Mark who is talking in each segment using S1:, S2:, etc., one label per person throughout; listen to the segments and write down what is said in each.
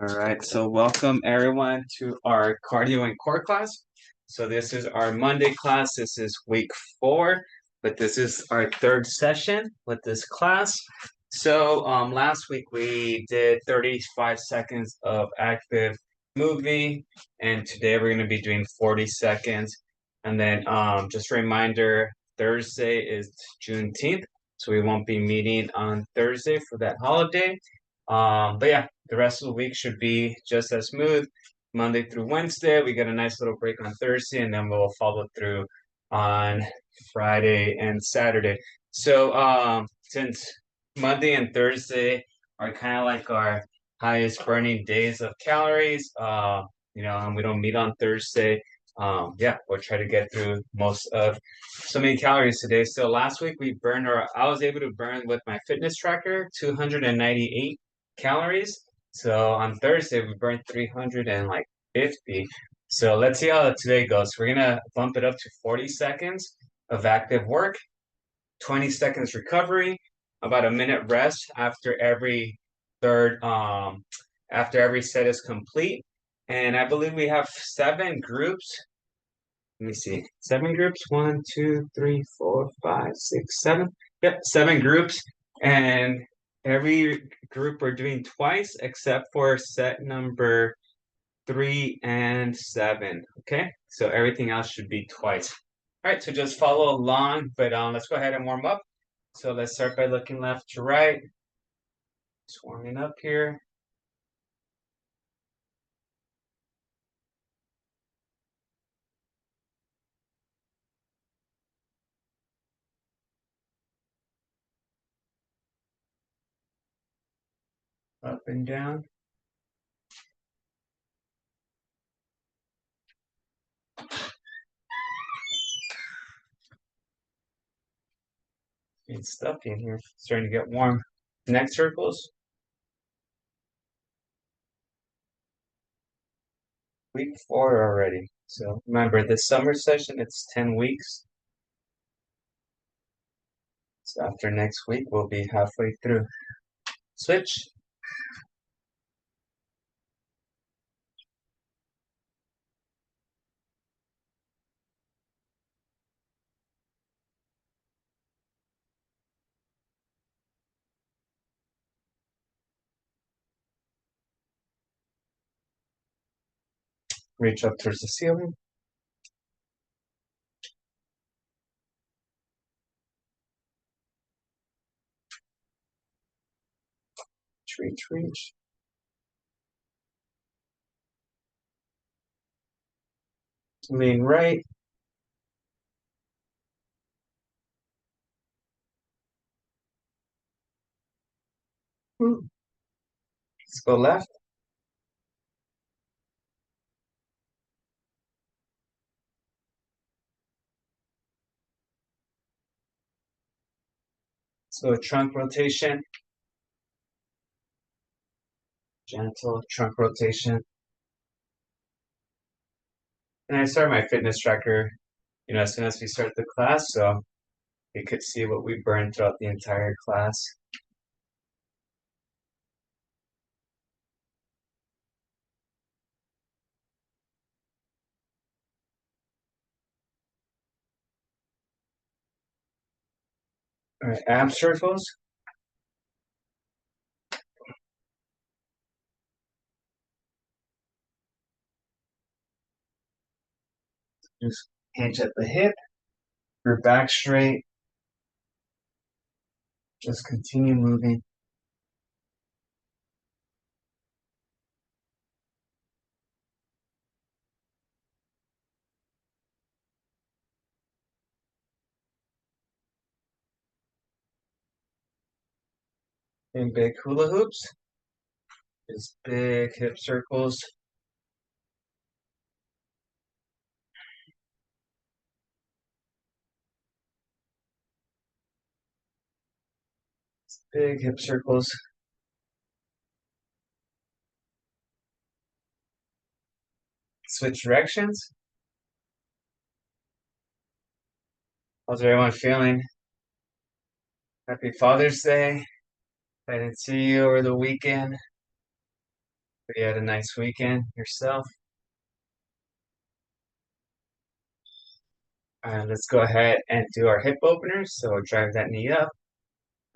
S1: All right, so welcome everyone to our cardio and core class. So this is our Monday class. This is week 4, but this is our third session with this class. So last week we did 35 seconds of active moving, and today we're going to be doing 40 seconds. And then just a reminder, Thursday is Juneteenth, so we won't be meeting on Thursday for that holiday. But yeah, the rest of the week should be just as smooth. Monday through Wednesday, we get a nice little break on Thursday, and then we'll follow through on Friday and Saturday. So since Monday and Thursday are kind of like our highest burning days of calories, and we don't meet on Thursday. Yeah, we'll try to get through most of so many calories today. So last week I was able to burn with my fitness tracker 298 calories. So on Thursday we burned 350. So let's see how today goes. We're gonna bump it up to 40 seconds of active work, 20 seconds recovery, about a minute rest after every set is complete. And I believe we have 7 groups. Let me see. 7 groups. 1, 2, 3, 4, 5, 6, 7. Yep, 7 groups. And every group we're doing twice except for set number 3 and 7. Okay, so everything else should be twice. All right, so just follow along, but let's go ahead and warm up. So let's start by looking left to right. Just warming up here. Up and down. It's stuffy in here. Starting to get warm. Neck circles. Week 4 already. So remember, this summer session, it's 10 weeks. So after next week, we'll be halfway through. Switch. Reach up towards the ceiling. Reach. Lean right. Let's go left. So trunk rotation. Gentle trunk rotation. And I start my fitness tracker, as soon as we start the class, so you could see what we burned throughout the entire class. All right, ab circles. Just hinge at the hip. Your back straight. Just continue moving. In big hula hoops. Just big hip circles. Big hip circles. Switch directions. How's everyone feeling? Happy Father's Day. I didn't see you over the weekend. You had a nice weekend yourself. Let's go ahead and do our hip openers. So drive that knee up,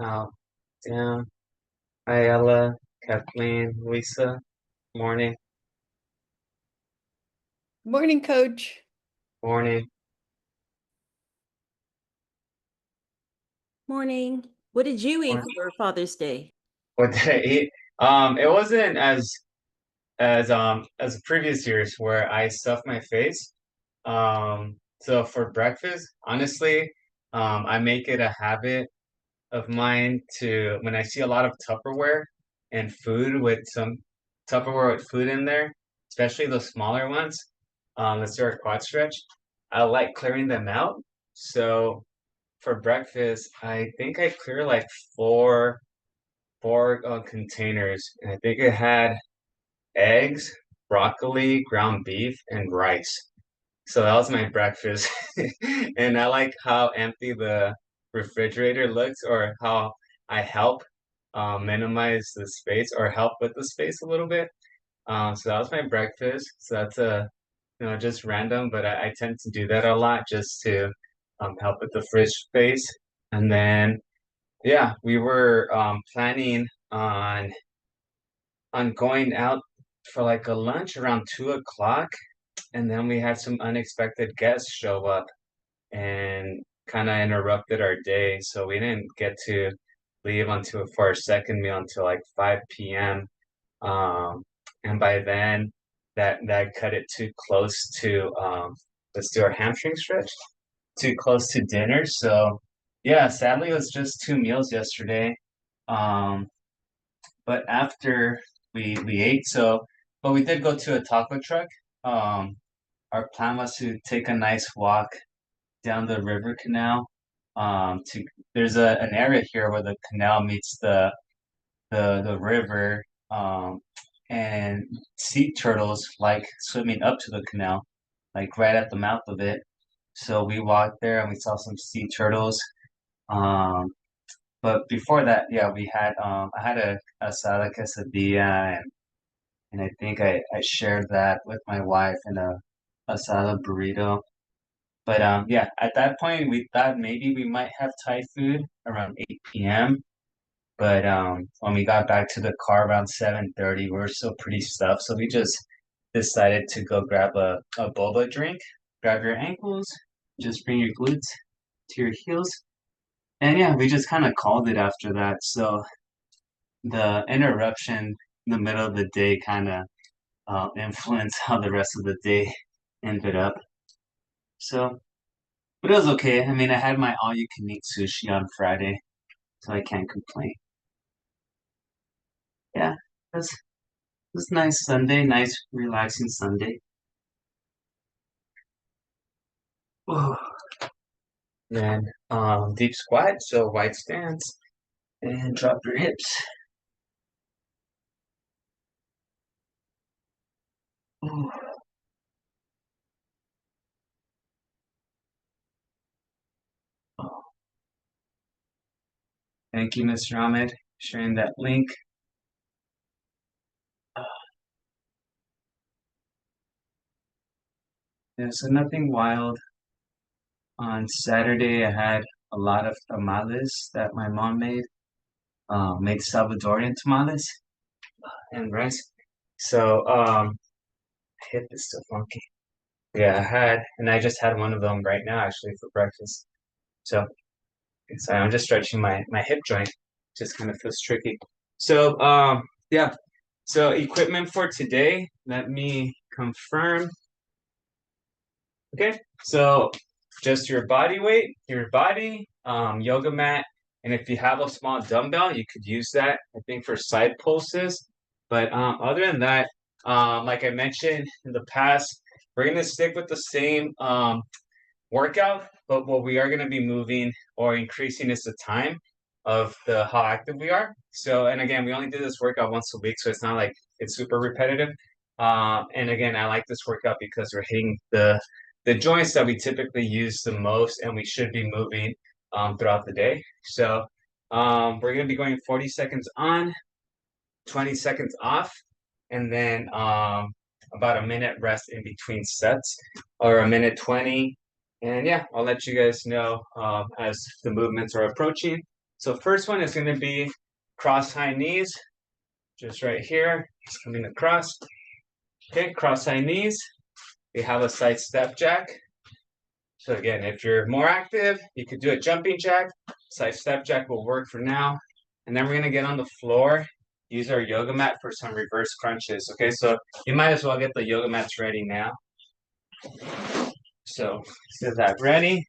S1: out, down. Hi, Ella, Kathleen, Lisa. Morning,
S2: Morning, Coach.
S1: morning.
S3: Morning. What did you eat
S1: Morning.
S3: for Father's Day?
S1: What did I eat? It wasn't as previous years where I stuffed my face. So for breakfast, honestly, I make it a habit of mine to when I see a lot of Tupperware and food with some Tupperware with food in there, especially the smaller ones. Let's do our quad stretch. I like clearing them out. So for breakfast, I think I clear like four containers, and I think it had eggs, broccoli, ground beef, and rice. So that was my breakfast. And I like how empty the refrigerator looks, or how I help minimize the space or help with the space a little bit. So that was my breakfast. So that's just random, but I tend to do that a lot just to help with the fridge space. And then, yeah, we were planning on going out for like a lunch around 2 o'clock, and then we had some unexpected guests show up and kind of interrupted our day. So we didn't get to leave until for our second meal until like 5 p.m. Um, and by then, that cut it too close to let's do our hamstring stretch, too close to dinner. So yeah, sadly, it was just two meals yesterday. Um, but after we ate, but we did go to a taco truck. Um, our plan was to take a nice walk down the river canal. To there's an area here where the canal meets the river. And sea turtles like swimming up to the canal, like right at the mouth of it. So we walked there and we saw some sea turtles. Um, but before that, yeah, we had I had a asada quesadilla, and I think I shared that with my wife in a asada burrito. But yeah, at that point we thought maybe we might have Thai food around 8 p.m. But when we got back to the car around 7:30, we were still pretty stuffed. So we just decided to go grab a boba drink, grab your ankles, just bring your glutes to your heels. And yeah, we just kind of called it after that. So the interruption in the middle of the day kind of influenced how the rest of the day ended up. So, but it was okay. I mean, I had my all-you-can-eat sushi on Friday, so I can't complain. Yeah, it was nice Sunday, nice relaxing Sunday. Oh, then deep squat, so wide stance, and drop your hips. Oh, oh. Thank you, Mr. Ahmed, sharing that link. Yeah, so nothing wild. On Saturday, I had a lot of tamales that my mom made Salvadorian tamales and rice. So, hip is still funky. Yeah, and I just had one of them right now actually for breakfast. So, sorry, I'm just stretching my hip joint. Just kind of feels tricky. So, yeah. So equipment for today, let me confirm. Okay, so just your body weight, your body, yoga mat, and if you have a small dumbbell, you could use that, I think, for side pulses. But other than that, like I mentioned in the past, we're gonna stick with the same workout, but what we are going to be moving or increasing is the time of the how active we are. So, and again, we only do this workout once a week, so it's not like it's super repetitive. And again, I like this workout because we're hitting the joints that we typically use the most, and we should be moving throughout the day. So, we're going to be going 40 seconds on, 20 seconds off. and then about a minute rest in between sets, or a minute 20. And yeah, I'll let you guys know as the movements are approaching. So first one is going to be cross high knees, just right here. It's coming across. Okay, cross high knees. We have a side step jack. So again, if you're more active, you could do a jumping jack. Side step jack will work for now. And then we're gonna get on the floor, use our yoga mat for some reverse crunches. Okay, so you might as well get the yoga mats ready now. So set that ready.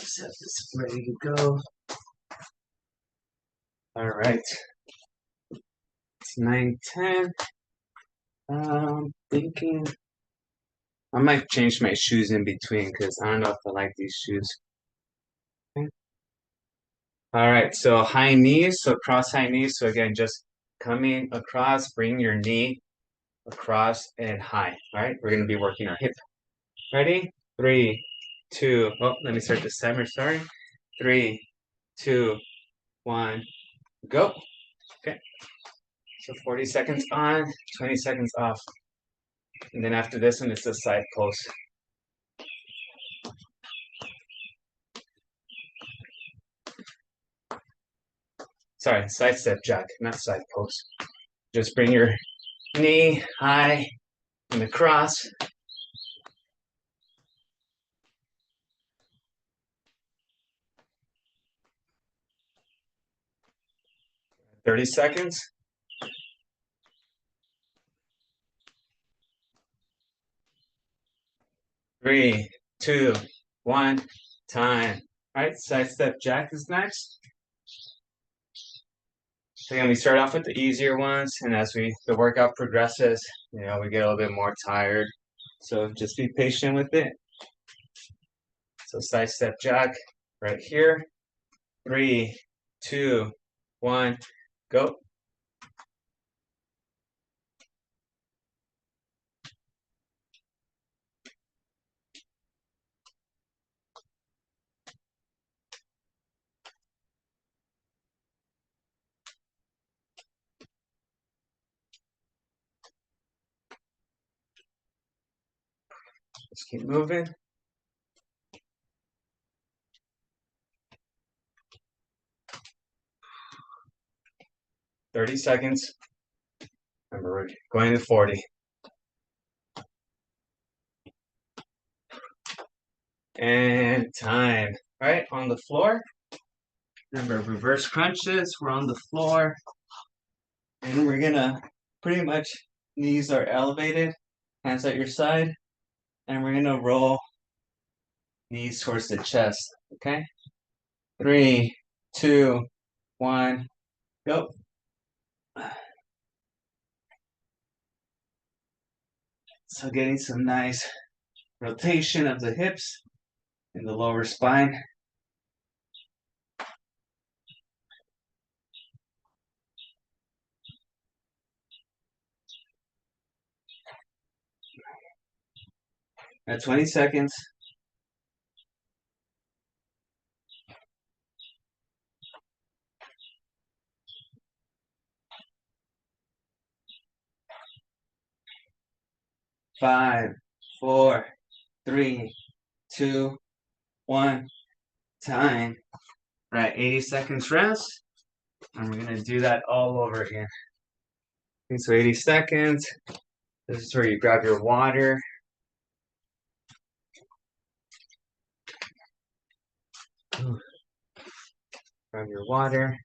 S1: Set this ready to go. All right. It's 9:10. Thinking I might change my shoes in between because I don't know if I like these shoes. Okay. All right, so high knees, so cross high knees. So again, just coming across, bring your knee across and high. All right, we're gonna be working our hip. Ready? 3, 2. Oh, let me start this timer. Sorry. 3, 2, 1, go. Okay. So 40 seconds on, 20 seconds off. And then after this one, it's a side pose. Sorry, side step jack, not side pose. Just bring your knee high and across. 30 seconds. 3, 2, 1, time. All right, side step jack is next. So again, we start off with the easier ones, and as the workout progresses, we get a little bit more tired. So just be patient with it. So side step jack right here. 3, 2, 1, go. Just keep moving. 30 seconds. Remember, we're going to 40. And time. All right, on the floor. Remember, reverse crunches. We're on the floor. And we're gonna pretty much, knees are elevated, hands at your side. And we're gonna roll knees towards the chest. Okay? 3, 2, 1, go. So getting some nice rotation of the hips in the lower spine. At 20 seconds. 5, 4, 3, 2, 1, time. Right, 80 seconds rest. And we're gonna do that all over again. Okay, so 80 seconds. This is where you grab your water. Grab your water.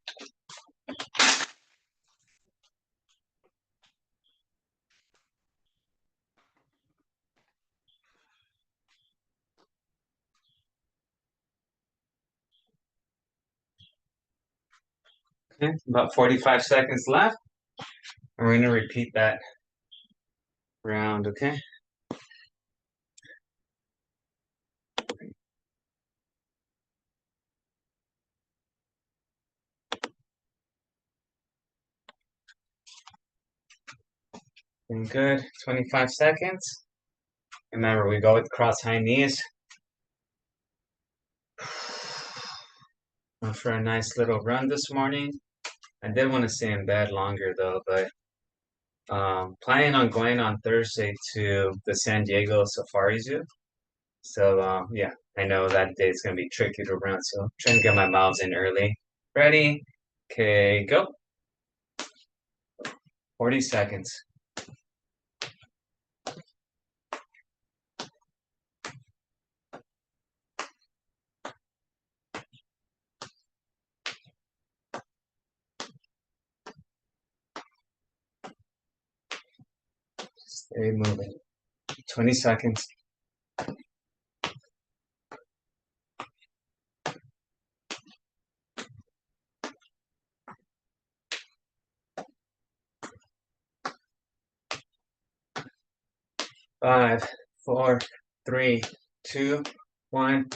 S1: Okay, about 45 seconds left. And we're gonna repeat that round, okay? And good. 25 seconds. Remember, we go with cross high knees. Went for a nice little run this morning. I did want to stay in bed longer though, but planning on going on Thursday to the San Diego Safari Zoo. So yeah, I know that day is gonna be tricky to run, so I'm trying to get my miles in early. Ready? Okay, go. 40 seconds. Stay moving. 20 seconds. Five, four, three, two, one.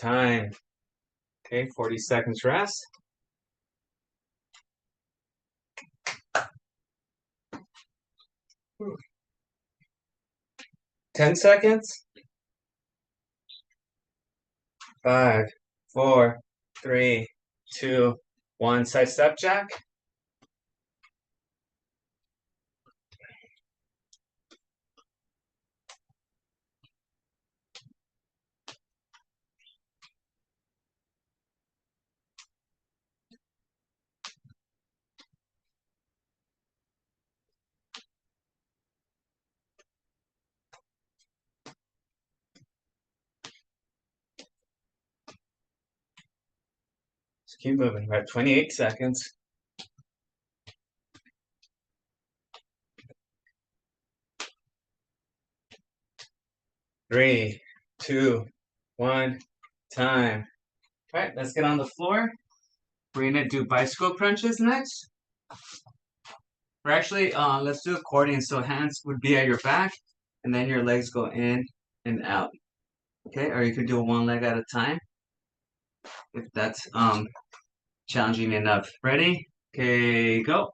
S1: Time. Okay, 40 seconds rest. 10 seconds. Five, four, three, two, one. Side step jack. Just keep moving. We're at 28 seconds. Three, two, one. Time. All right, let's get on the floor. We're gonna do bicycle crunches next. Or actually, let's do accordion. So hands would be at your back, and then your legs go in and out. Okay, or you could do one leg at a time if that's challenging enough. Ready? Okay, go.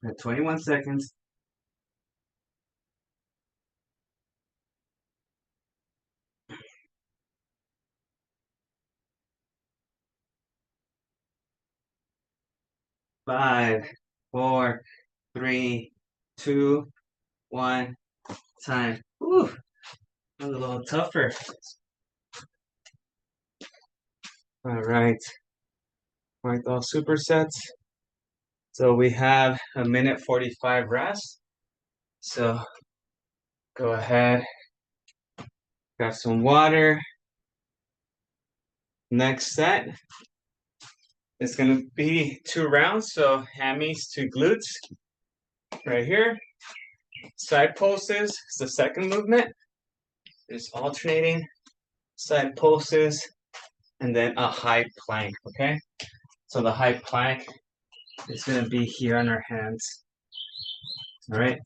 S1: At 21 seconds. Five, four, three, two, one. Time. Whew, that was a little tougher. All right. Like all supersets. So we have a minute 45 rest. So go ahead, grab some water. Next set is going to be 2 rounds. So hammies to glutes right here. Side pulses is the second movement. Just alternating side pulses and then a high plank, okay? So the high plank is going to be here on our hands. All right,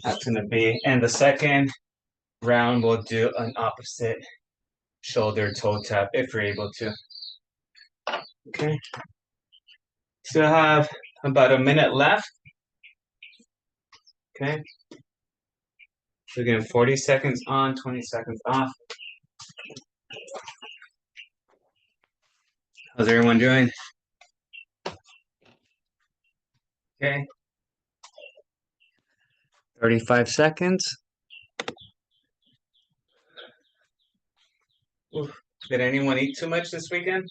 S1: that's going to be, and the second round we'll do an opposite shoulder toe tap if you're able to. Okay, still have about a minute left. Okay, so again, 40 seconds on, 20 seconds off. How's everyone doing? Okay, 35 seconds. Oof. Did anyone eat too much this weekend?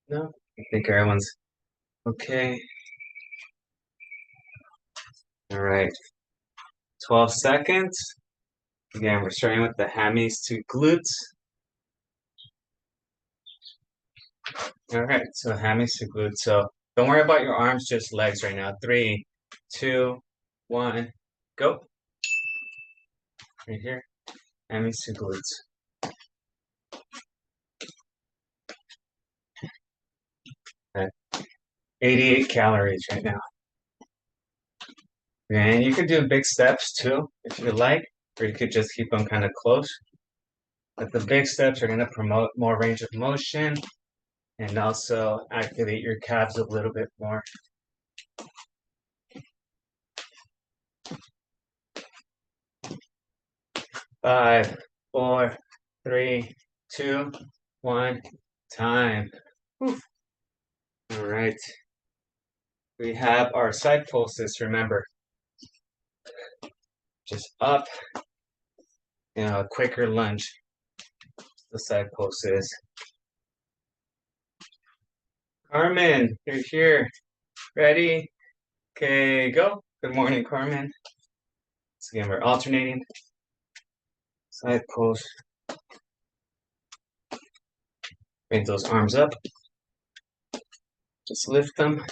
S1: No? I think everyone's okay. All right, 12 seconds. Again, we're starting with the hammies to glutes. All right, so hammies to glutes. So don't worry about your arms, just legs right now. 3, 2, 1, go. right here. Hammies to glutes. At 88 calories right now. And you could do big steps too, if you like, or you could just keep them kind of close. But the big steps are going to promote more range of motion and also activate your calves a little bit more. Five, four, three, two, one, time. Whew. All right. We have our side pulses, remember. Just up, a quicker lunge. The side pulses. Carmen, you're here. Ready? Okay, go. Good morning, Carmen. So again, we're alternating. Side pulse. Bring those arms up. Just lift them.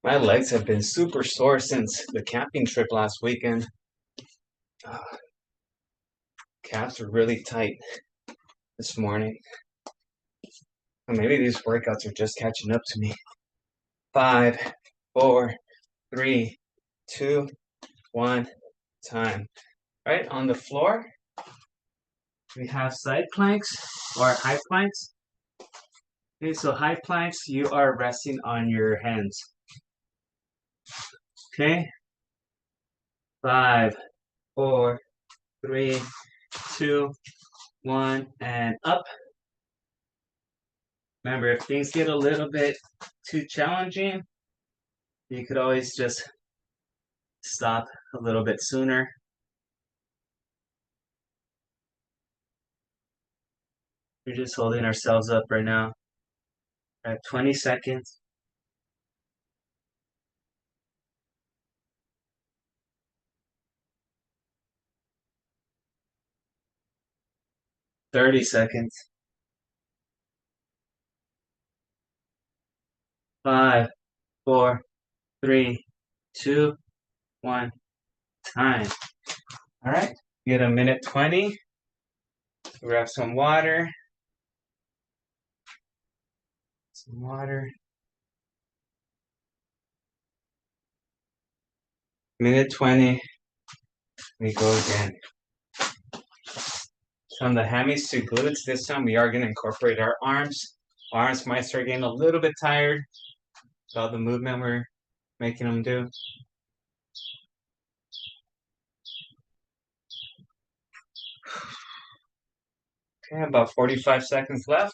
S1: My legs have been super sore since the camping trip last weekend. Calves are really tight this morning. Or maybe these workouts are just catching up to me. 5, 4, 3, 2, 1, time. All right, on the floor, we have side planks or high planks. Okay, so high planks, you are resting on your hands. Okay, 5, 4, 3, 2, 1, and up. Remember, if things get a little bit too challenging, you could always just stop a little bit sooner. We're just holding ourselves up right now at 20 seconds. Thirty seconds. 5, 4, 3, 2, 1, time. All right, get a minute 20. Grab some water. Some water. Minute 20. We go again. From the hammies to glutes, this time we are going to incorporate our arms. Arms might start getting a little bit tired with all the movement we're making them do. Okay, about 45 seconds left.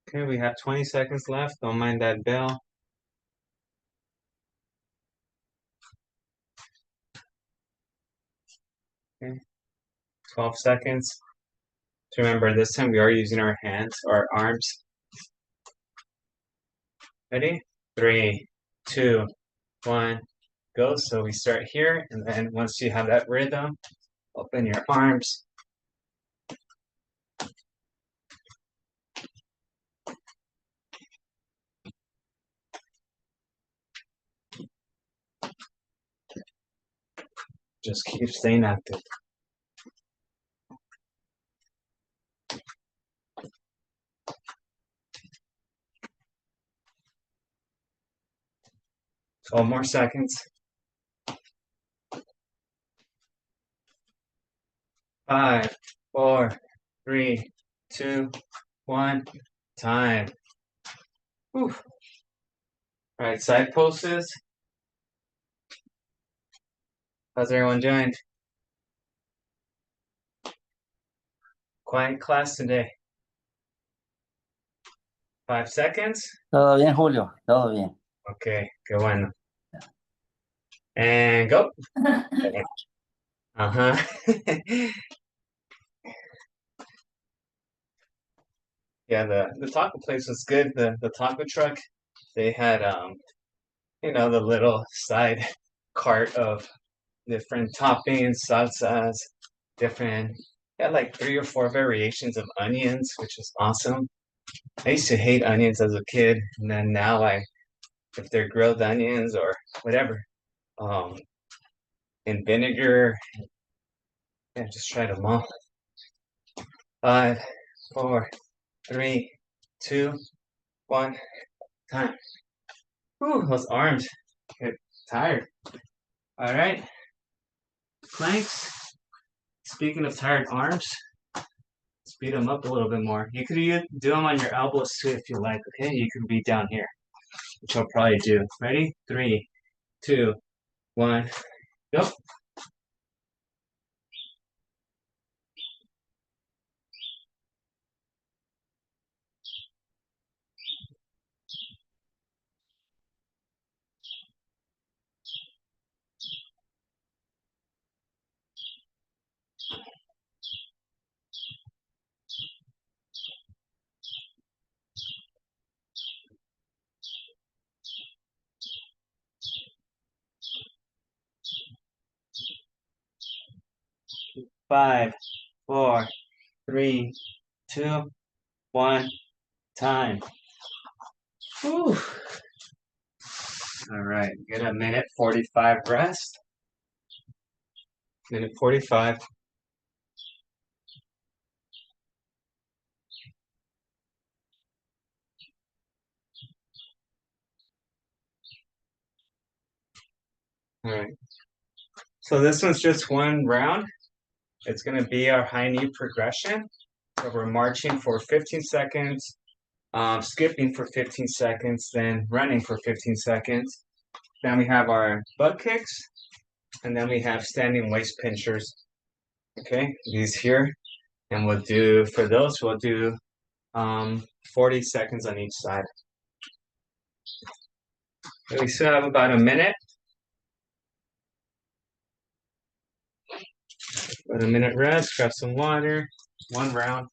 S1: Okay, we have 20 seconds left. Don't mind that bell. Okay, 12 seconds. So remember, this time we are using our hands, our arms. Ready? 3, 2, 1, go. So we start here, and then once you have that rhythm, open your arms. Just keep staying active. Twelve more seconds. 5, 4, 3, 2, 1, time. Whew. All right, side pulses. How's everyone doing? Quiet class today. 5 seconds.
S2: Todo bien, Julio, todo bien.
S1: Okay, qué bueno. And go. Uh-huh. Yeah, the taco place was good. The taco truck, they had the little side cart of different toppings, salsas, different yeah, like 3 or 4 variations of onions, which is awesome. I used to hate onions as a kid, and then now if they're grilled onions or whatever, um, in vinegar, yeah, just try them all. 5, 4, 3, 2, 1, time. Whew, those arms get tired. All right, planks. Speaking of tired arms, speed them up a little bit more. You could do them on your elbows too if you like, okay? You could be down here, which I'll probably do. Ready? 3, 2, 1, go. 5, 4, 3, 2, 1, time. Whew. All right, get a minute 45 rest. Minute 45. All right. So this one's just one round. It's going to be our high knee progression. So we're marching for 15 seconds, skipping for 15 seconds, then running for 15 seconds. Then we have our butt kicks, and then we have standing waist pinchers. Okay, these here. And for those, we'll do 40 seconds on each side. So we still have about a minute. About a minute rest, grab some water, one round.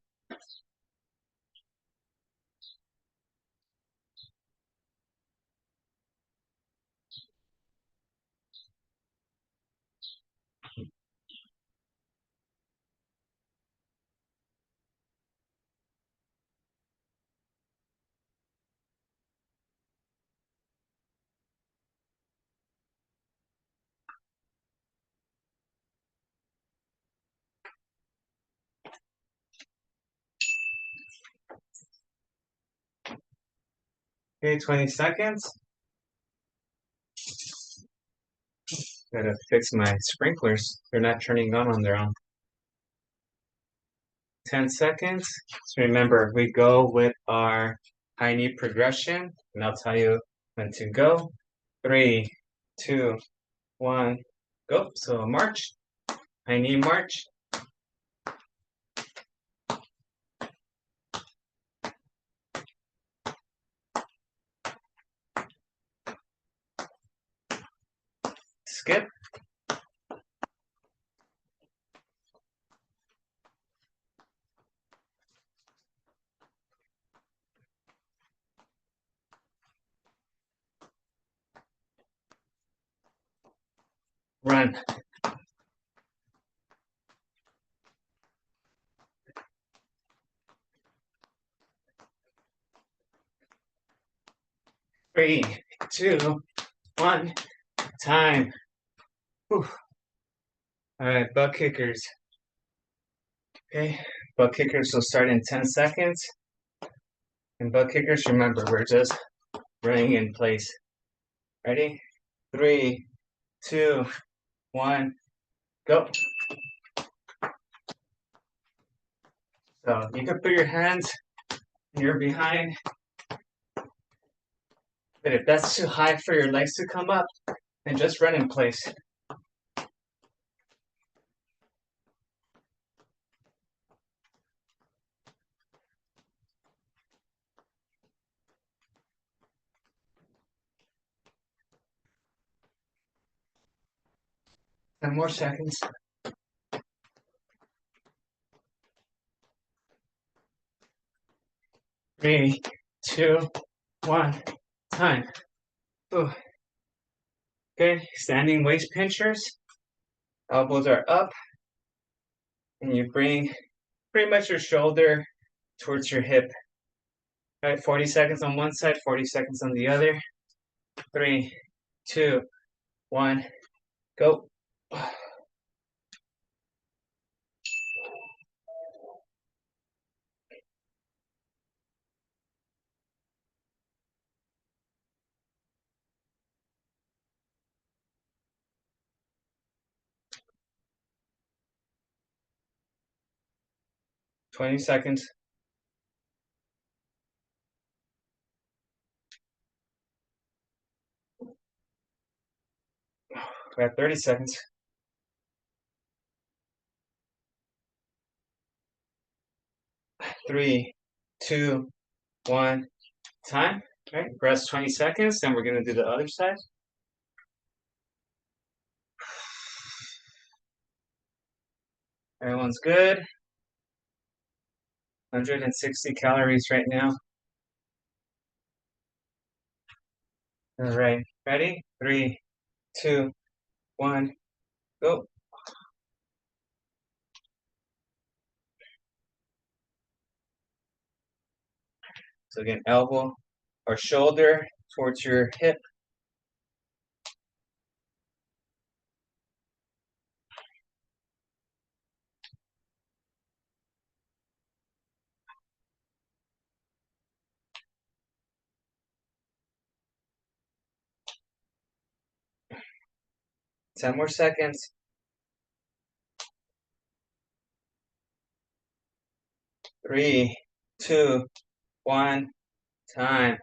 S1: Okay, 20 seconds. Gotta fix my sprinklers. They're not turning on their own. 10 seconds. So remember, we go with our high knee progression, and I'll tell you when to go. 3, 2, 1, go. So march, high knee march. Skip. Run. Three, 2, 1, time. Whew. All right, butt kickers. Okay, butt kickers will start in 10 seconds. And butt kickers, remember, we're just running in place. Ready? 3, 2, 1, go. So you can put your hands in your behind. But if that's too high for your legs to come up, then just run in place. Ten more seconds. 3, 2, 1, time. Ooh. Good. Standing waist pinchers. Elbows are up. And you bring pretty much your shoulder towards your hip. All right, 40 seconds on one side, 40 seconds on the other. 3, 2, 1, go. 20 seconds. We have 30 seconds. 3, 2, 1, time. All right, rest 20 seconds. Then we're going to do the other side. Everyone's good. 160 calories right now. All right, ready? 3, 2, 1, go. So again, elbow or shoulder towards your hip. Ten more seconds. 3, 2, 1, time.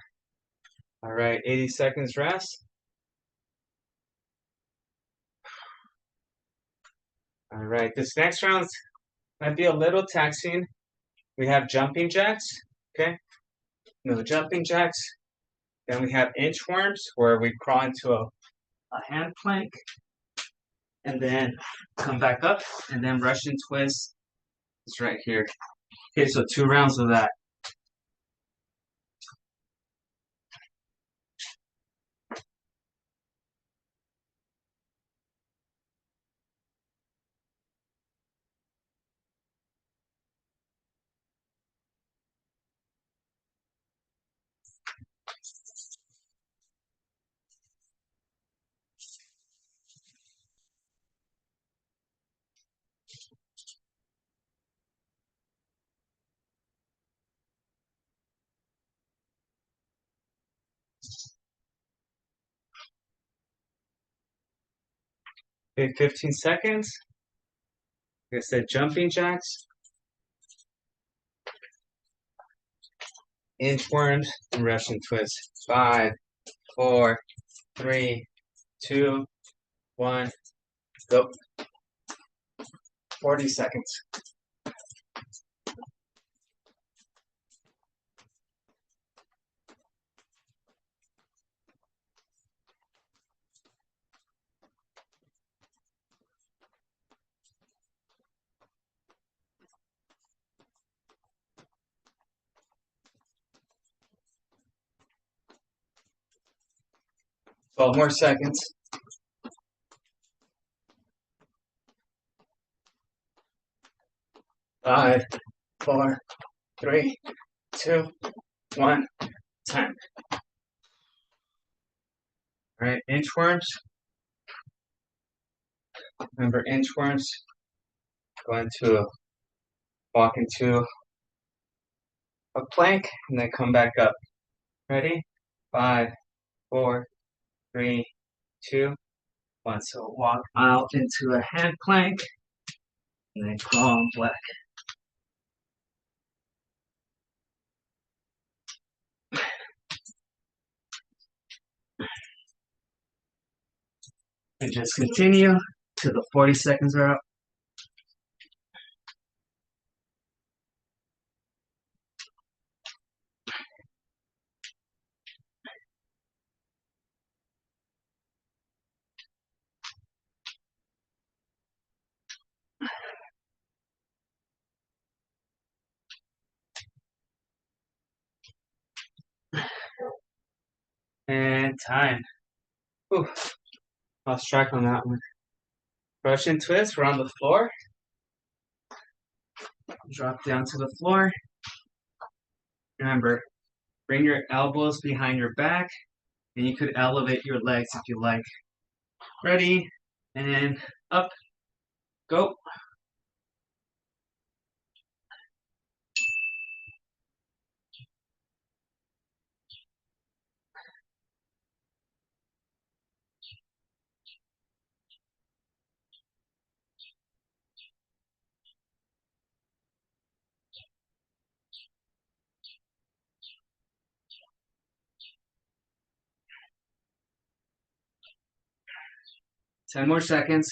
S1: All right, 80 seconds rest. All right, this next round might be a little taxing. We have jumping jacks, okay? No jumping jacks. Then we have inchworms where we crawl into a hand plank and then come back up and then Russian twist is right here. Okay, so 2 rounds of that. Okay, 15 seconds. Like I said, jumping jacks, inchworms, and Russian twists. 5, 4, 3, 2, 1, go. 40 seconds. Twelve more seconds. 5, 4, 3, 2, 1, time. All right, inchworms. Remember, inchworms go into walk into a plank and then come back up. Ready? 5, 4, 3, 2, 1. So walk out into a hand plank and then crawl on back. And just continue till the 40 seconds are up. And time. Whew. Lost track on that one. Russian twist, we're on the floor. Drop down to the floor. Remember, bring your elbows behind your back, and you could elevate your legs if you like. Ready, and up, go. Ten more seconds.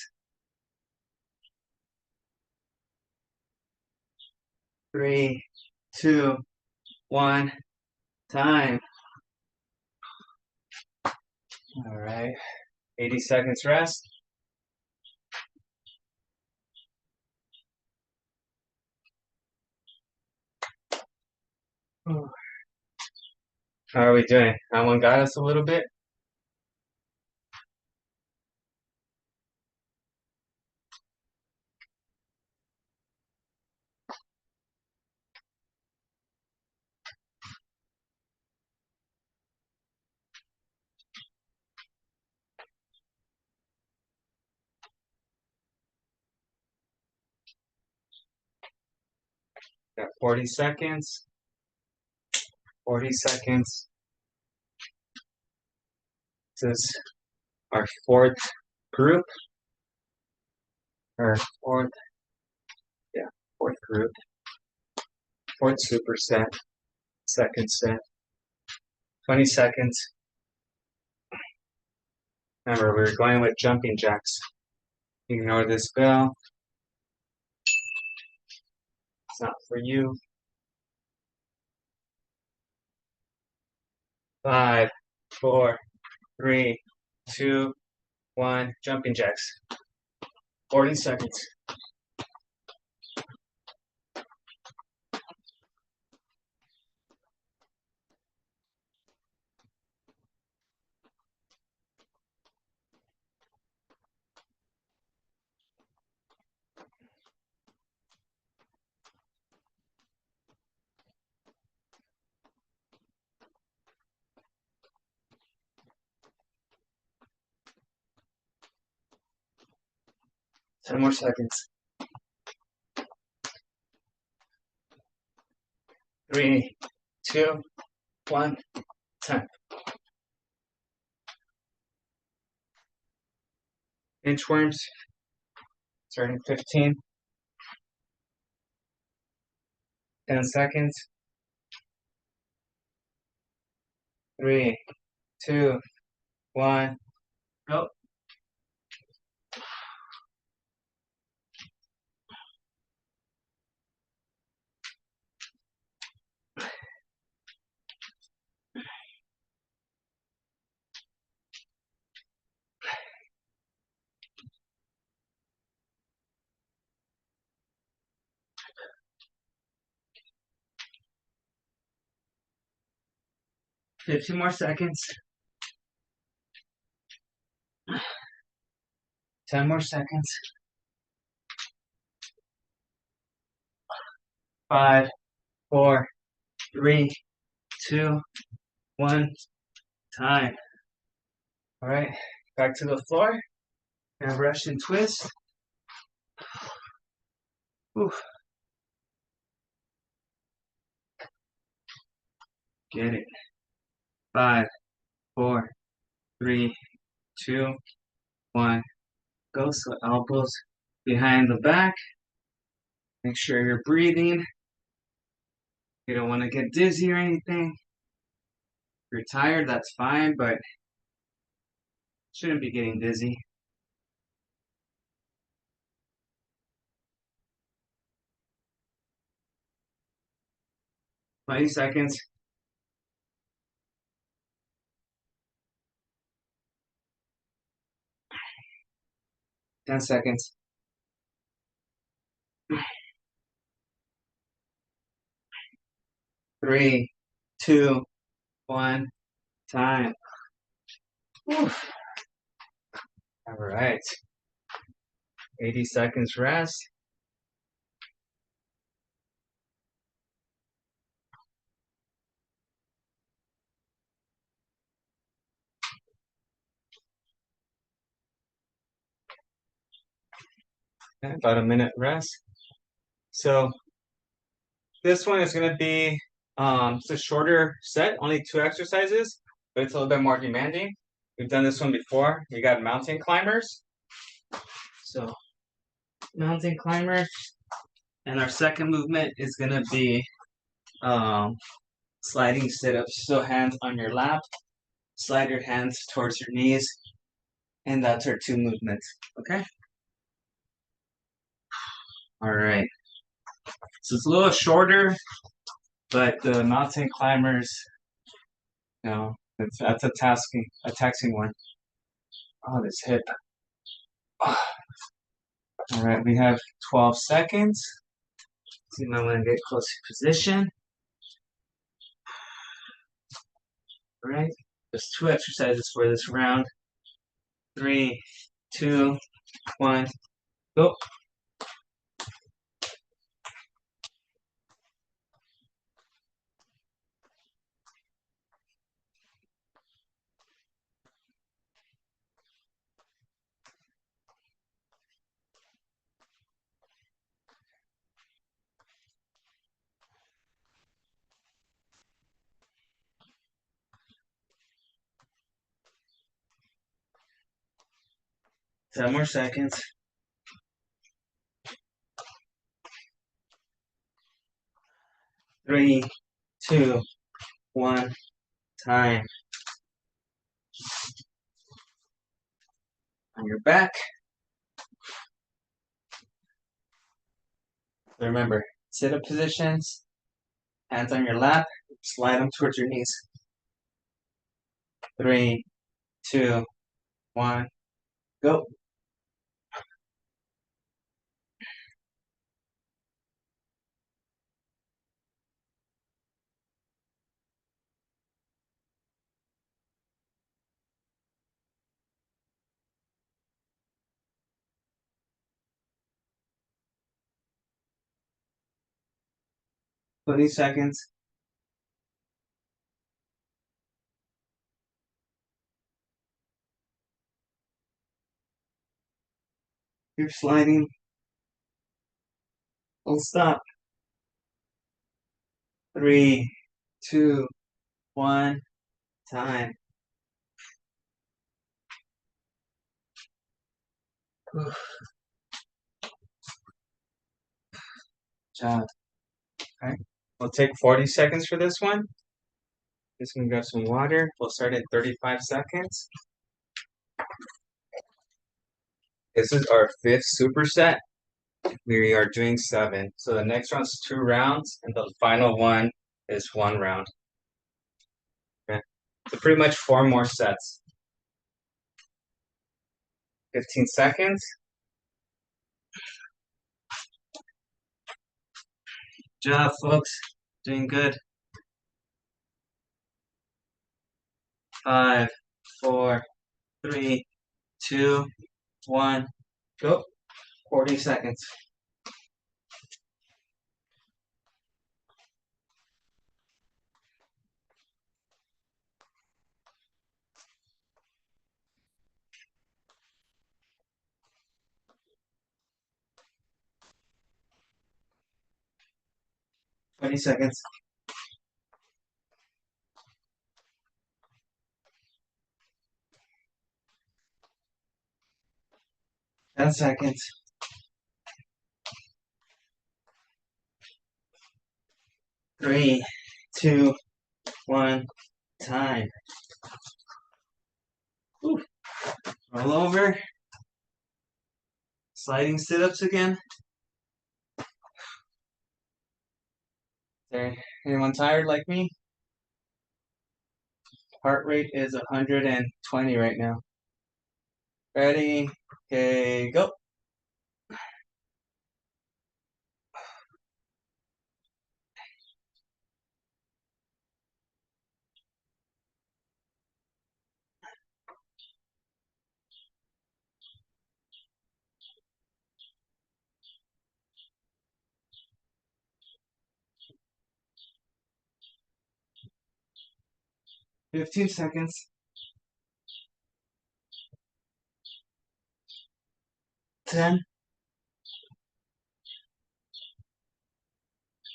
S1: 3, 2, 1, time. All right, 80 seconds rest. How are we doing? That one got us a little bit. Got 40 seconds. 40 seconds. This is our fourth group. Or fourth group. Fourth superset. Second set. 20 seconds. Remember, we were going with jumping jacks. Ignore this bell. It's not for you. 5, 4, 3, 2, 1. Jumping jacks. 40 seconds. Ten more seconds. 3, 2, 1, 10. Inchworms. Starting 15. 10 seconds. 3, 2, 1, go. Fifteen more seconds. 10 more seconds. 5, 4, 3, 2, 1. Time. All right, back to the floor. And Russian twist. Whew. Get it. 5, 4, 3, 2, 1. Go. So elbows behind the back. Make sure you're breathing. You don't want to get dizzy or anything. If you're tired, that's fine, but shouldn't be getting dizzy. Twenty seconds. 10 seconds. 3, 2, 1. Time. Whew. All right. 80 seconds rest. Okay, about a minute rest. So this one is going to be it's a shorter set, only 2 exercises, but it's a little bit more demanding. We've done this one before. We got mountain climbers. So mountain climbers. And our second movement is going to be sliding sit-ups. So hands on your lap, slide your hands towards your knees, and that's our 2 movements. Okay? All right. So it's a little shorter, but the mountain climbers, that's a taxing one. Oh, this hip. Oh. All right, we have 12 seconds. So you might want to get close to position. All right, there's 2 exercises for this round. 3, 2, 1, go. Ten more seconds. 3, 2, 1, time. On your back. Remember, sit-up positions, hands on your lap, slide them towards your knees. 3, 2, 1, go. Twenty seconds. Keep sliding. Don't stop. 3, 2, 1, time. Good job. Okay. We'll take 40 seconds for this one. Just gonna grab some water. We'll start at 35 seconds. This is our 5th superset. We are doing 7. So the next round's 2 rounds, and the final one is 1 round. Okay. So pretty much 4 more sets. 15 seconds. Good job, folks. Doing good. 5, 4, 3, 2, 1, go. 40 seconds. 20 seconds. 10 seconds. 3, 2, 1, time. Whew. Roll over. Sliding sit-ups again. There, anyone tired like me? Heart rate is 120 right now. Ready? Okay, go. 15 seconds. 10,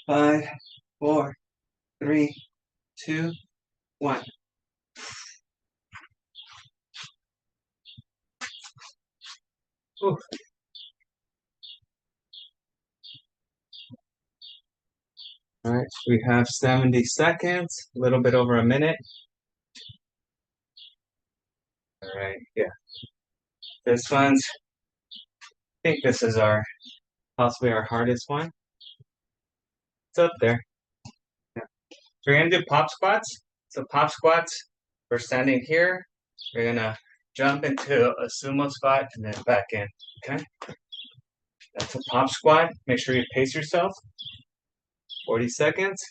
S1: 5, 4, 3, 2, 1. Ooh. All right, we have 70 seconds, a little bit over a minute. All right, yeah. This one's, I think this is possibly our hardest one. It's up there. Yeah. So we're gonna do pop squats. So pop squats, we're standing here. We're gonna jump into a sumo squat and then back in, okay? That's a pop squat. Make sure you pace yourself. 40 seconds.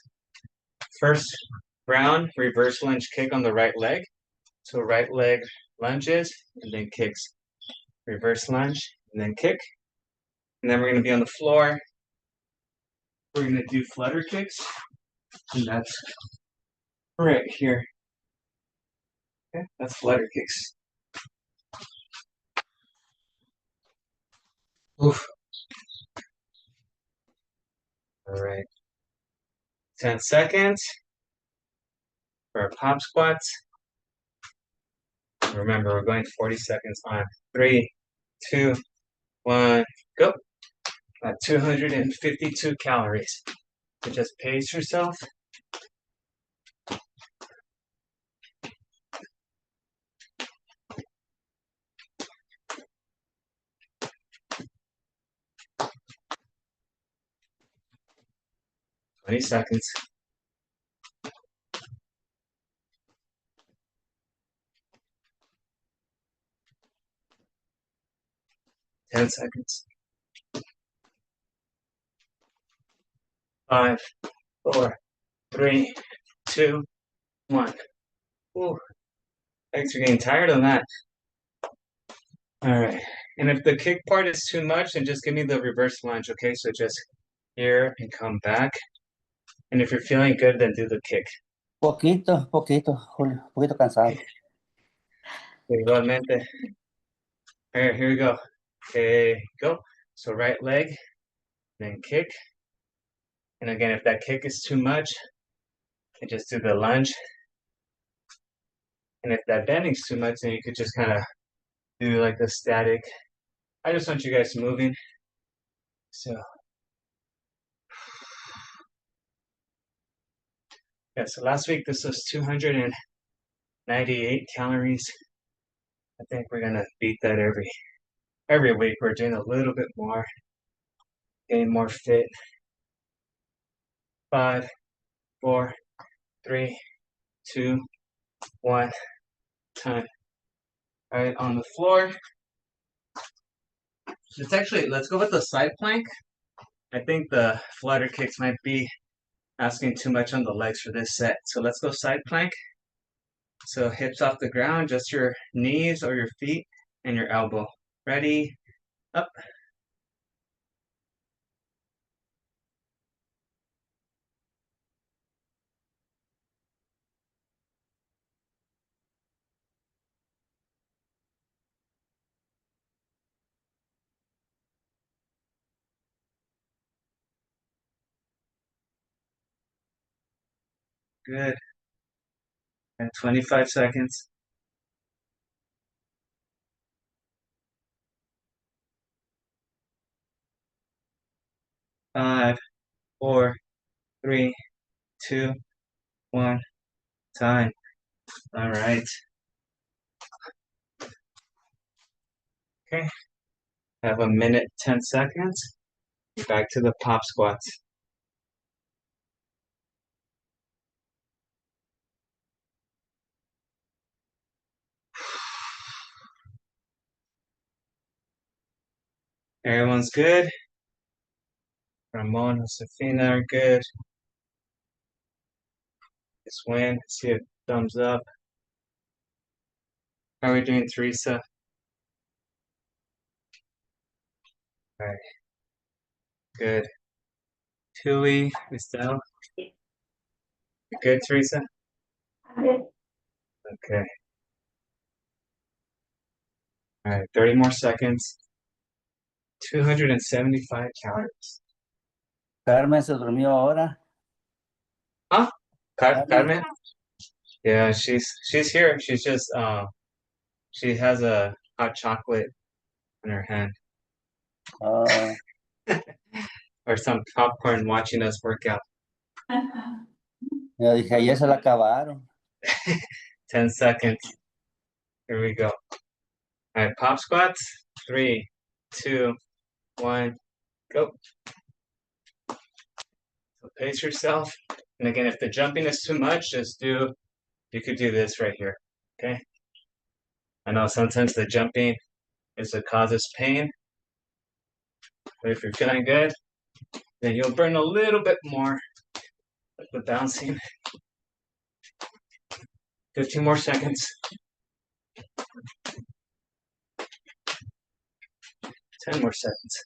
S1: First round, reverse lunge kick on the right leg. So right leg lunges and then kicks. Reverse lunge and then kick. And then we're gonna be on the floor. We're gonna do flutter kicks. And that's right here. Okay, that's flutter kicks. Oof. All right. 10 seconds for our pop squats. Remember, we're going 40 seconds on 3, 2, 1, go. At 252 calories. So just pace yourself. Twenty seconds. 10 seconds. 5, 4, 3, 2, 1. Ooh, thanks for getting tired on that. All right. And if the kick part is too much, then just give me the reverse lunge, okay? So just here and come back. And if you're feeling good, then do the kick.
S2: Poquito, Julio, poquito cansado.
S1: Igualmente. All right, here we go. Okay, go. So right leg, then kick. And again, if that kick is too much, then just do the lunge. And if that bending's too much, then you could just kind of do like the static. I just want you guys moving. So, yeah, so last week this was 298 calories. I think we're gonna beat that every week. We're doing a little bit more, getting more fit. 5, 4, 3, 2, 1, time. All right, on the floor. Let's go with the side plank. I think the flutter kicks might be asking too much on the legs for this set. So let's go side plank. So hips off the ground, just your knees or your feet and your elbow. Ready, up. Good. And 25 seconds. 5, 4, 3, 2, 1, time. All right. Okay. Have a minute, 10 seconds. Back to the pop squats. Everyone's good. Ramon and Safina are good. Just win. See a thumbs up. How are we doing, Teresa? All right. Good. Tui, Estelle. You good, Teresa?
S4: Good.
S1: Okay. All right, 30 more seconds. 275 calories.
S2: Carmen se durmió ahora.
S1: Huh?
S2: Carmen.
S1: Carmen? Yeah, she's here. She's just she has a hot chocolate in her hand
S2: Oh,
S1: or some popcorn watching us work out.
S2: yo dije, ayer se la acabaron.
S1: 10 seconds. Here we go. All right, pop squats. 3, 2, 1, go. So pace yourself. And again, if the jumping is too much, you could do this right here. Okay. I know sometimes the jumping is what causes pain, but if you're feeling good, then you'll burn a little bit more with the bouncing. 15 more seconds. 10 more seconds.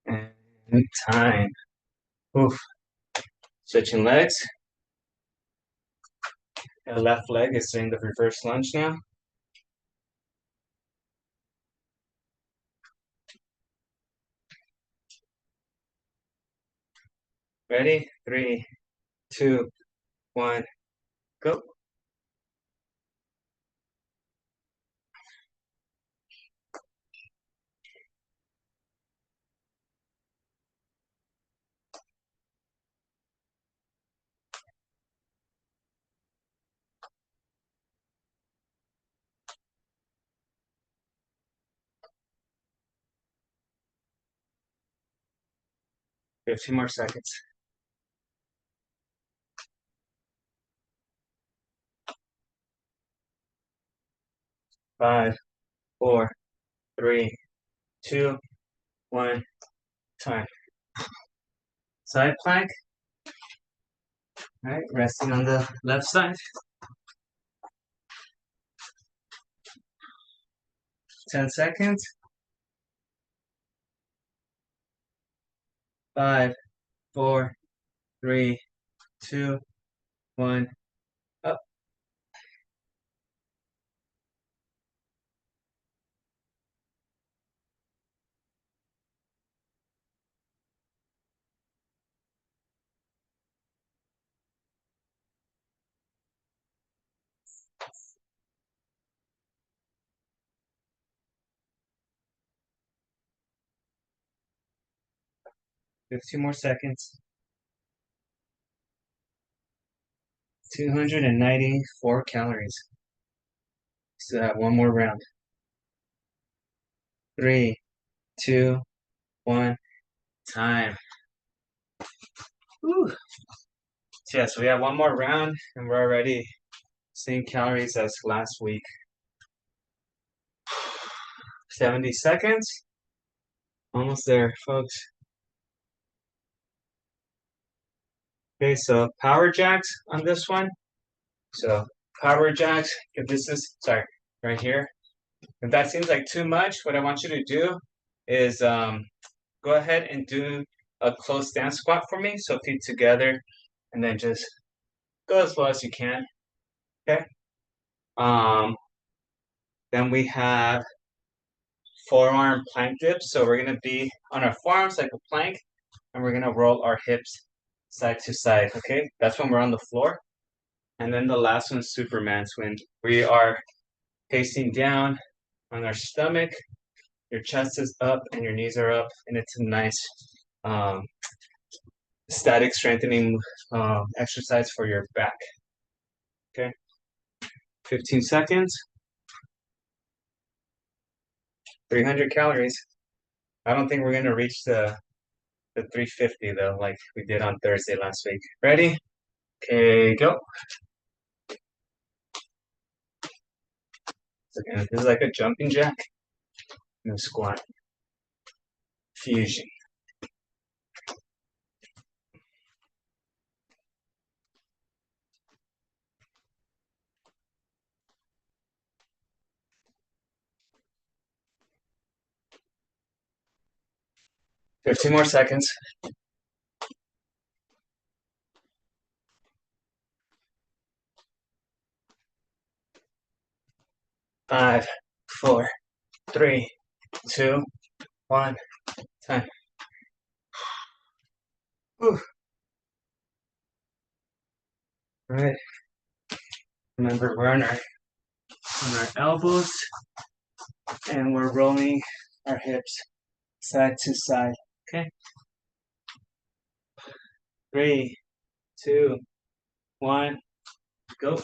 S1: And time. Oof. Switching legs. The left leg is doing the reverse lunge now. Ready? 3, 2, 1, go. We have 2 more seconds. Five, 4, 3, 2, 1, time. Side plank. All right, resting on the left side. 10 seconds. 5, 4, 3, 2, 1, up. 15 more seconds. 294 calories. Still have one more round. 3, 2, 1, time. Whew. So yeah, so we have one more round and we're already same calories as last week. 70 seconds. Almost there, folks. Okay, so power jacks on this one. So power jacks, if this is, sorry, right here. If that seems like too much, what I want you to do is go ahead and do a close stance squat for me. So feet together and then just go as low as you can. Okay. Then we have forearm plank dips. So we're gonna be on our forearms like a plank, and we're gonna roll our hips side to side. Okay, that's when we're on the floor. And then the last one is Superman's when we are facing down on our stomach. Your chest is up and your knees are up, and it's a nice static strengthening exercise for your back. Okay, 15 seconds. 300 calories. I don't think we're gonna reach the 350 though, like we did on Thursday last week. Ready? Okay, go. So again, this is like a jumping jack and a squat. Fusion. 15 more seconds. 5, 4, 3, 2, 1. Time. Whew. All right. Remember, we're on our elbows, and we're rolling our hips side to side. Okay. 3, 2, 1. Go.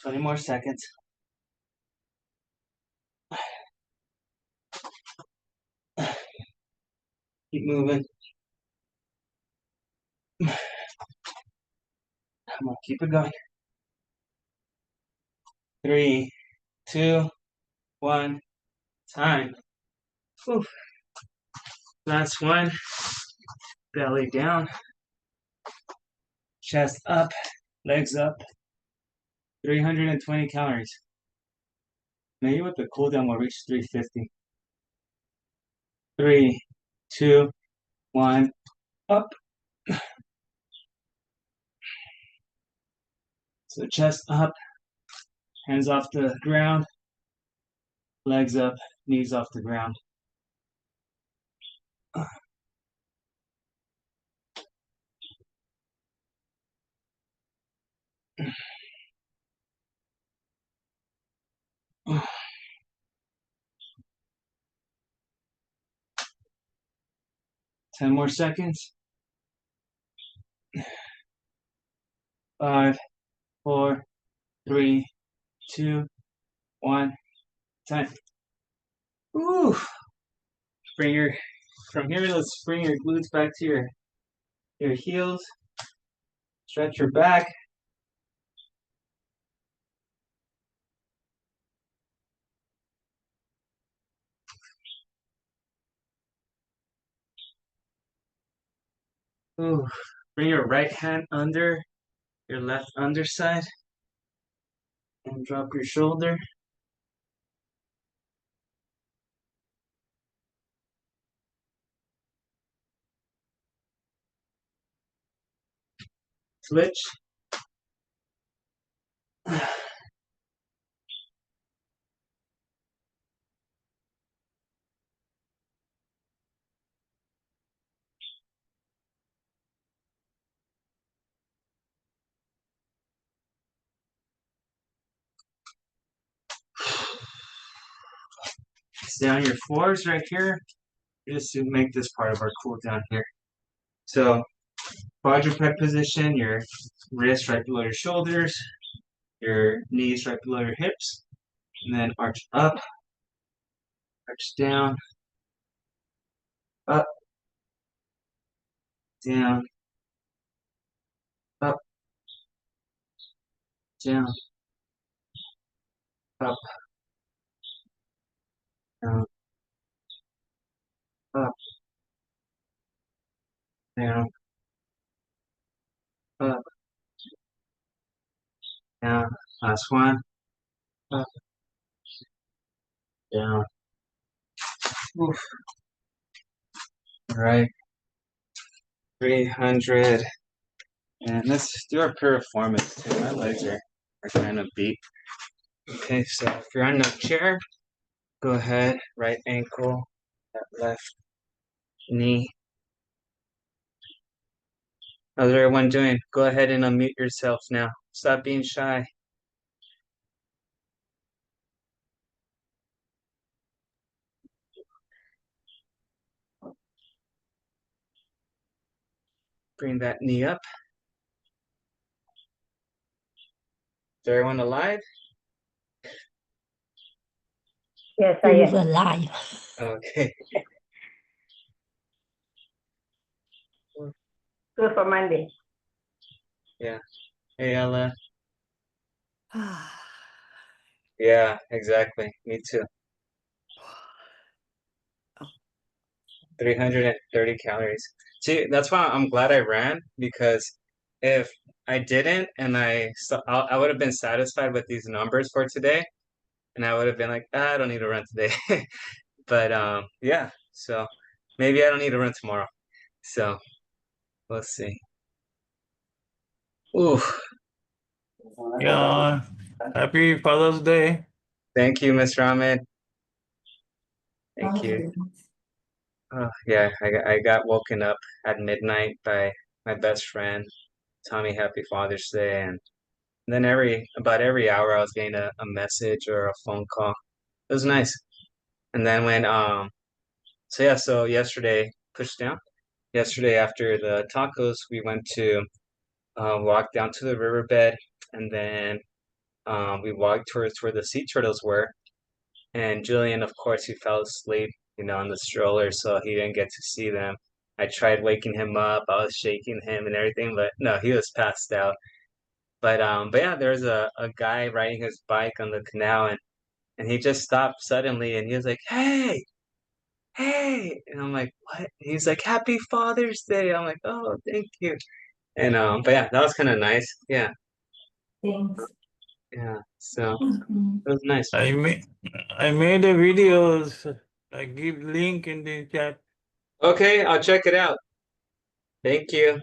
S1: Twenty more seconds. Keep moving. Come on, keep it going. 3, 2, 1. Time. Whew. Last one. Belly down. Chest up. Legs up. 320 calories. Maybe with the cool down we'll reach 350. 3, 2, 1. Up. So chest up. Hands off the ground. Legs up. Knees off the ground. Oh. 10 more seconds. 5, 4, 3, 2, 1. Time. Ooh. From here, let's bring your glutes back to your heels. Stretch your back. Ooh. Bring your right hand under your left underside and drop your shoulder. Switch. Stay on your fours right here, just to make this part of our cool down here. So, quadruped position, your wrist right below your shoulders, your knees right below your hips, and then arch up, arch down, up, down, up, down, up, down, up, down, up, down. Last one. Up, down. Oof. All right. 300. And let's do our piriformis too. My legs are kind of beat. Okay, so if you're on the chair, go ahead, right ankle, that left knee. How's everyone doing? Go ahead and unmute yourself now. Stop being shy. Bring that knee up. Is everyone alive?
S4: Yes, I
S3: Who's
S4: am.
S3: alive?
S1: Okay.
S4: Good for Monday.
S1: Hey, Ella. Yeah, exactly. Me too. 330 calories. See, that's why I'm glad I ran, because if I didn't and I would have been satisfied with these numbers for today, and I would have been like, I don't need to run today. But yeah, so maybe I don't need to run tomorrow. So let's see. Ooh,
S5: Yeah. Happy Father's Day.
S1: thank you, Mr. Ahmed. Thank you. Oh, yeah, I got woken up at midnight by my best friend, Tommy, Happy Father's Day, and then about every hour I was getting a message or a phone call. It was nice. And then so yesterday, push down. Yesterday after the tacos, we went to walk down to the riverbed, and then we walked towards where the sea turtles were. And Julian, of course, he fell asleep, on the stroller, so he didn't get to see them. I tried waking him up. I was shaking him and everything, but no, he was passed out. But yeah, there was a guy riding his bike on the canal, and he just stopped suddenly, and he was like, "Hey, hey!" And I'm like, "What?" He's like, "Happy Father's Day." I'm like, "Oh, thank you." And but yeah, that was kind of nice. Yeah,
S6: Thanks.
S1: yeah. So it was nice.
S5: I made a video. I give link in the chat.
S1: Okay, I'll check it out. Thank you.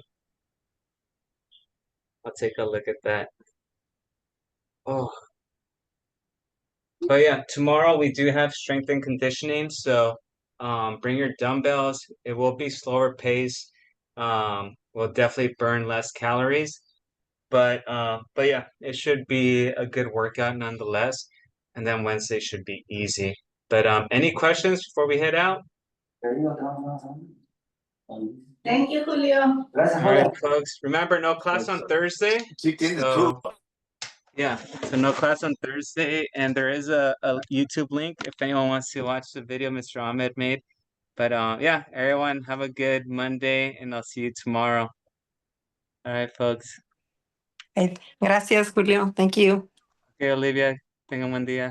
S1: I'll take a look at that. Oh, but yeah, tomorrow we do have strength and conditioning, so bring your dumbbells. It will be slower pace. We'll definitely burn less calories, but yeah, it should be a good workout nonetheless. And then Wednesday should be easy. But any questions before we head out?
S6: Thank you, Julio.
S1: All right, folks. Remember, no class on Thursday. So yeah, so no class on Thursday, and there is a YouTube link if anyone wants to watch the video Mr. Ahmed made. But yeah, everyone have a good Monday, and I'll see you tomorrow. All right, folks.
S7: Gracias, Julio. Thank you.
S1: Okay, Olivia, tengan buen día.